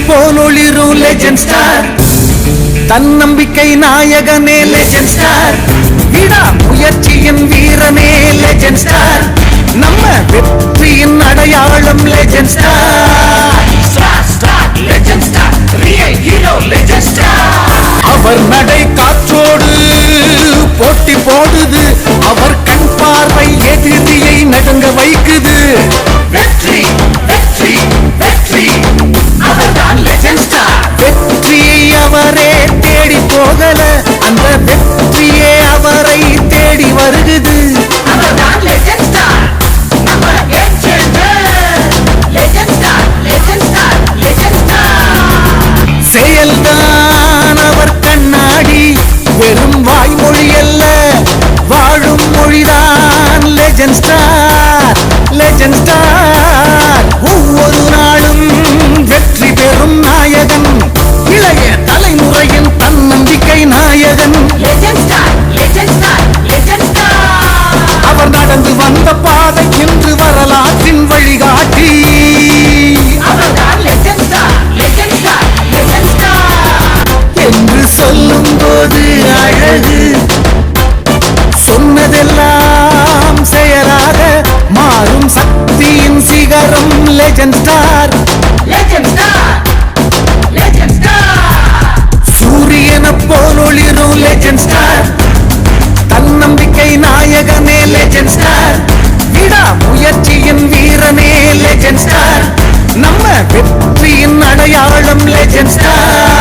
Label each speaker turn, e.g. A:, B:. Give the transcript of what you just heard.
A: போலொளிரும் legend star, தன்னம்பிக்கை நாயகனே legend star, விடா முயற்சியின் வீரனே லெஜெண்ட் ஸ்டார், நம்ம வெற்றியின் அடையாளம் legend star. Legend star, real hero legend star. அவர் நடை காற்றோடு போட்டி போடுது, அவர் கண் பார்வை எதிரியை நடுங்க வைக்குது. வெற்றி வெற்றி வெற்றி, அவர்தான் லெஜெண்ட் ஸ்டார். வெற்றியை அவரே தேடி போகல, அந்த வெற்றியே அவரை தேடி வருகுது. அவர்தான் லெஜெண்ட் ஸ்டார், நம்ம legend star, legend star, legend star. செயல்தான் அவர் கண்ணாடி, வெறும் வாய்மொழி அல்ல, வாழும் மொழிதான் லெஜெண்ட் ஸ்டார், லெஜெண்ட் ஸ்டார். ஒவ்வொரு நாளும் வெற்றி பெறும் நாயகன், இளைய தலைமுறையின் தன்னம்பிக்கை நாயகன். Legend star, legend star, legend star. அவர் நடந்து வந்த பாதை இன்று வரலாற்றின் வழிகாட்டி. அவர்தான் legend star, legend star, legend star. என்று சொல்லும் போது அழகு, சொன்னதெல்லாம் செயலாக மாறும் சக்தியின் சிகரம் legend star, legend star, legend star. சூரியன போலொளிரும் லெஜெண்ட் ஸ்டார், தன்னம்பிக்கை நாயகனே லெஜெண்ட் ஸ்டார், விடா முயற்சியின் வீரனே லெஜெண்ட் ஸ்டார், நம்ம வெற்றியின் அடையாளம் லெஜெண்ட் ஸ்டார்.